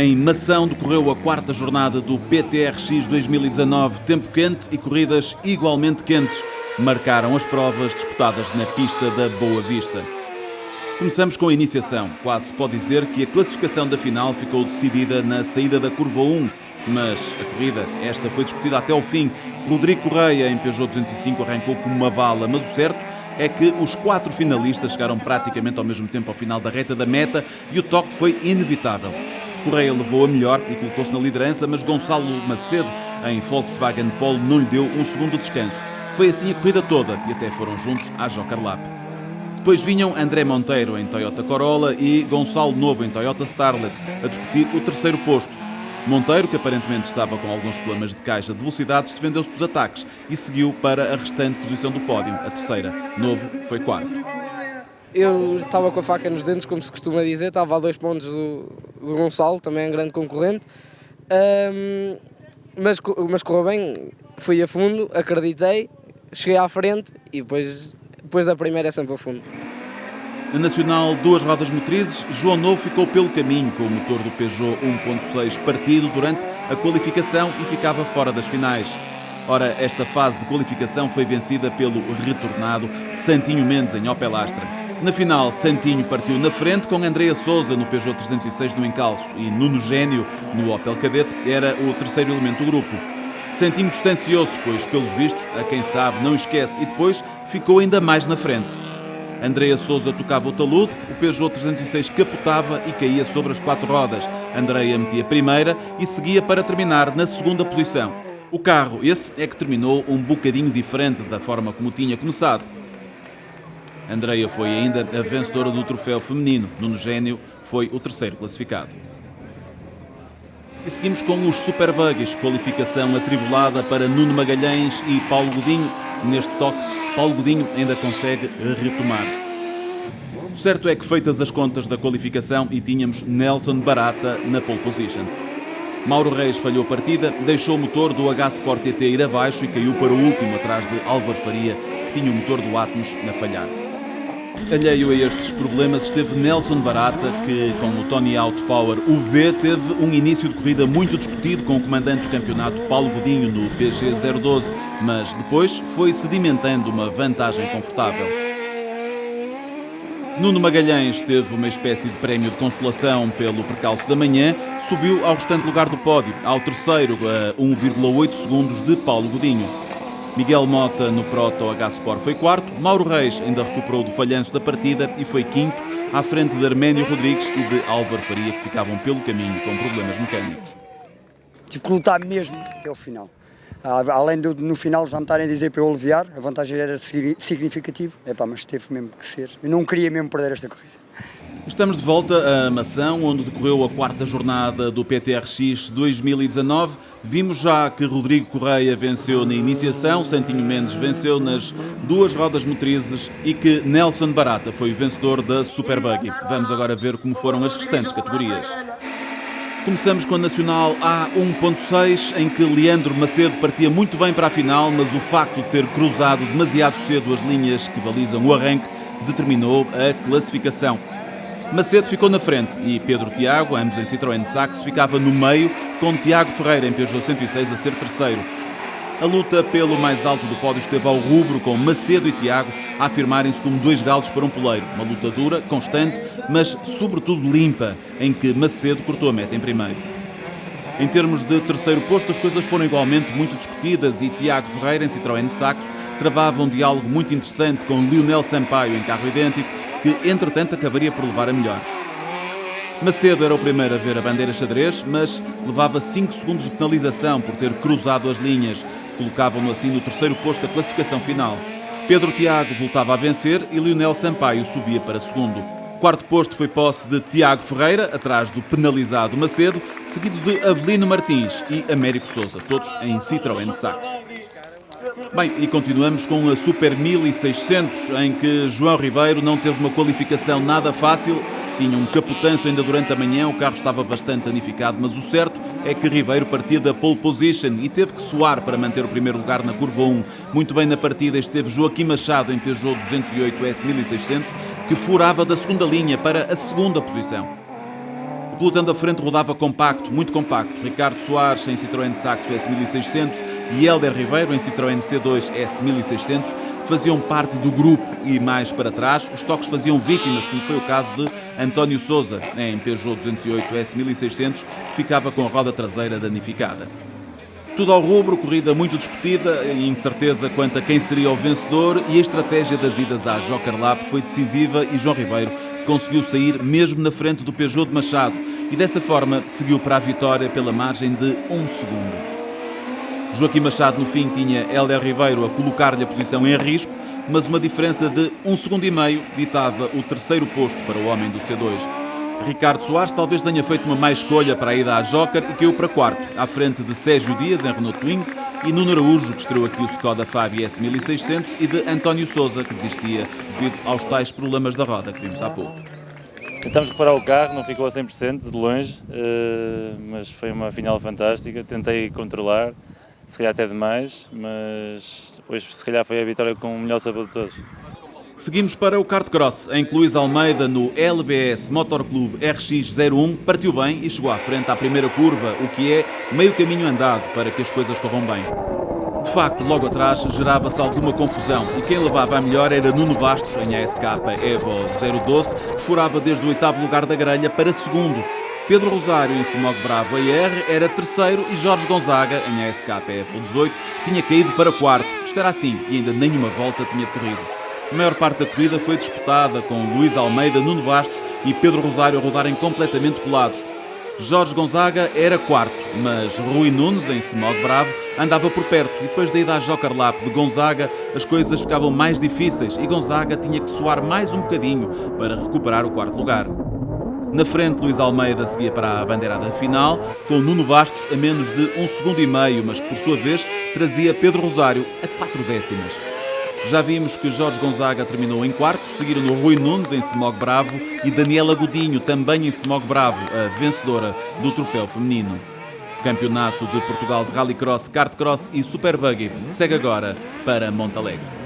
Em Mação decorreu a quarta jornada do PTRX 2019. Tempo quente e corridas igualmente quentes marcaram as provas disputadas na pista da Boa Vista. Começamos com a iniciação. Quase se pode dizer que a classificação da final ficou decidida na saída da curva 1, mas a corrida, esta foi discutida até ao fim. Rodrigo Correia, em Peugeot 205, arrancou como uma bala, mas o certo é que os 4 finalistas chegaram praticamente ao mesmo tempo ao final da reta da meta e o toque foi inevitável. Correia levou a melhor e colocou-se na liderança, mas Gonçalo Macedo, em Volkswagen Polo, não lhe deu um segundo de descanso. Foi assim a corrida toda e até foram juntos à Joker-Lap. Depois vinham André Monteiro em Toyota Corolla e Gonçalo Novo em Toyota Starlet a discutir o terceiro posto. Monteiro, que aparentemente estava com alguns problemas de caixa de velocidades, defendeu-se dos ataques e seguiu para a restante posição do pódio, a terceira. Novo foi quarto. Eu estava com a faca nos dentes, como se costuma dizer, estava a 2 pontos do Gonçalo, também é um grande concorrente, mas correu bem, fui a fundo, acreditei, cheguei à frente e depois da primeira é sempre a fundo. Na Nacional, 2 rodas motrizes, João Novo ficou pelo caminho com o motor do Peugeot 1.6 partido durante a qualificação e ficava fora das finais. Ora, esta fase de qualificação foi vencida pelo retornado Santinho Mendes em Opel Astra. Na final, Santinho partiu na frente com Andrea Sousa no Peugeot 306 no encalço e Nuno Gênio no Opel Kadett era o terceiro elemento do grupo. Santinho distanciou-se, pois, pelos vistos, a quem sabe não esquece, e depois ficou ainda mais na frente. Andrea Sousa tocava o talude, o Peugeot 306 capotava e caía sobre as 4 rodas. Andrea metia a primeira e seguia para terminar na segunda posição. O carro, esse é que terminou um bocadinho diferente da forma como tinha começado. Andrea foi ainda a vencedora do troféu feminino. Nuno Gênio foi o terceiro classificado. E seguimos com os Super Buggies, qualificação atribulada para Nuno Magalhães e Paulo Godinho. Neste toque, Paulo Godinho ainda consegue retomar. O certo é que, feitas as contas da qualificação, e tínhamos Nelson Barata na pole position. Mauro Reis falhou a partida, deixou o motor do H-Sport TT ir abaixo e caiu para o último, atrás de Álvaro Faria, que tinha o motor do Atmos a falhar. Alheio a estes problemas esteve Nelson Barata, que com o Tony Auto Power UB teve um início de corrida muito discutido com o comandante do campeonato Paulo Godinho no PG012, mas depois foi sedimentando uma vantagem confortável. Nuno Magalhães teve uma espécie de prémio de consolação pelo percalço da manhã, subiu ao restante lugar do pódio, ao terceiro a 1,8 segundos de Paulo Godinho. Miguel Mota no Proto H-Sport foi quarto, Mauro Reis ainda recuperou do falhanço da partida e foi quinto, à frente de Arménio Rodrigues e de Álvaro Faria, que ficavam pelo caminho com problemas mecânicos. Tive que lutar mesmo até ao final. Além de no final já me estarem a dizer para eu aliviar, a vantagem era significativa, mas teve mesmo que ser. Eu não queria mesmo perder esta corrida. Estamos de volta a Mação, onde decorreu a quarta jornada do PTRX 2019. Vimos já que Rodrigo Correia venceu na iniciação, Santinho Mendes venceu nas 2 rodas motrizes e que Nelson Barata foi o vencedor da Super Buggy. Vamos agora ver como foram as restantes categorias. Começamos com a Nacional A1.6, em que Leandro Macedo partia muito bem para a final, mas o facto de ter cruzado demasiado cedo as linhas que balizam o arranque determinou a classificação. Macedo ficou na frente e Pedro Tiago, ambos em Citroën Saxo, ficava no meio, com Tiago Ferreira em Peugeot 106 a ser terceiro. A luta pelo mais alto do pódio esteve ao rubro, com Macedo e Tiago a afirmarem-se como 2 galos para um poleiro. Uma luta dura, constante, mas sobretudo limpa, em que Macedo cortou a meta em primeiro. Em termos de terceiro posto, as coisas foram igualmente muito discutidas e Tiago Ferreira, em Citroën Saxo, travava um diálogo muito interessante com Lionel Sampaio, em carro idêntico, que entretanto acabaria por levar a melhor. Macedo era o primeiro a ver a bandeira xadrez, mas levava 5 segundos de penalização por ter cruzado as linhas. Colocavam-no assim no terceiro posto da classificação final. Pedro Tiago voltava a vencer e Lionel Sampaio subia para segundo. Quarto posto foi posse de Tiago Ferreira, atrás do penalizado Macedo, seguido de Avelino Martins e Américo Sousa, todos em Citroën Saxo. Bem, e continuamos com a Super 1600, em que João Ribeiro não teve uma qualificação nada fácil. Tinha um capotanço ainda durante a manhã, o carro estava bastante danificado, mas o certo é que Ribeiro partia da pole position e teve que suar para manter o primeiro lugar na curva 1. Muito bem na partida esteve Joaquim Machado em Peugeot 208 S1600, que furava da segunda linha para a segunda posição. O pelotão da frente rodava compacto, muito compacto. Ricardo Soares em Citroën Saxo S1600 e Hélder Ribeiro em Citroën C2 S1600 faziam parte do grupo e mais para trás os toques faziam vítimas, como foi o caso de António Sousa em Peugeot 208 S1600, que ficava com a roda traseira danificada. Tudo ao rubro, corrida muito discutida, incerteza quanto a quem seria o vencedor, e a estratégia das idas à Joker Lap foi decisiva e João Ribeiro conseguiu sair mesmo na frente do Peugeot de Machado e dessa forma seguiu para a vitória pela margem de 1 segundo. Joaquim Machado no fim tinha Hélder Ribeiro a colocar-lhe a posição em risco, mas uma diferença de 1,5 segundos ditava o terceiro posto para o homem do C2. Ricardo Soares talvez tenha feito uma má escolha para a ida à Joker e caiu para quarto, à frente de Sérgio Dias em Renault Twingo e Nuno Araújo, que estreou aqui o Skoda Fabia S1600, e de António Sousa, que desistia devido aos tais problemas da roda que vimos há pouco. Tentamos reparar o carro, não ficou a 100% de longe, mas foi uma final fantástica. Tentei controlar, se calhar até demais, mas hoje se calhar foi a vitória com o melhor sabor de todos. Seguimos para o kart cross, em que Luís Almeida, no LBS Motor Clube RX01, partiu bem e chegou à frente à primeira curva, o que é meio caminho andado para que as coisas corram bem. De facto, logo atrás gerava-se alguma confusão e quem levava a melhor era Nuno Bastos, em ASK Evo 012, que furava desde o 8º lugar da grelha para segundo. Pedro Rosário, em Simog Bravo AR, era terceiro e Jorge Gonzaga, em ASK Evo 18, tinha caído para quarto. Isto era assim e ainda nenhuma volta tinha decorrido. A maior parte da corrida foi disputada com Luís Almeida, Nuno Bastos e Pedro Rosário a rodarem completamente colados. Jorge Gonzaga era quarto, mas Rui Nunes, em Simog Bravo, andava por perto e depois da ida à Joker Lap de Gonzaga as coisas ficavam mais difíceis e Gonzaga tinha que suar mais um bocadinho para recuperar o quarto lugar. Na frente, Luís Almeida seguia para a bandeirada final, com Nuno Bastos a menos de 1,5 segundos, mas que por sua vez trazia Pedro Rosário a 4 décimas. Já vimos que Jorge Gonzaga terminou em quarto, seguiram-no Rui Nunes em Simog Bravo e Daniela Godinho também em Simog Bravo, a vencedora do troféu feminino. Campeonato de Portugal de Rallycross, Kartcross e Super Buggy segue agora para Montalegre.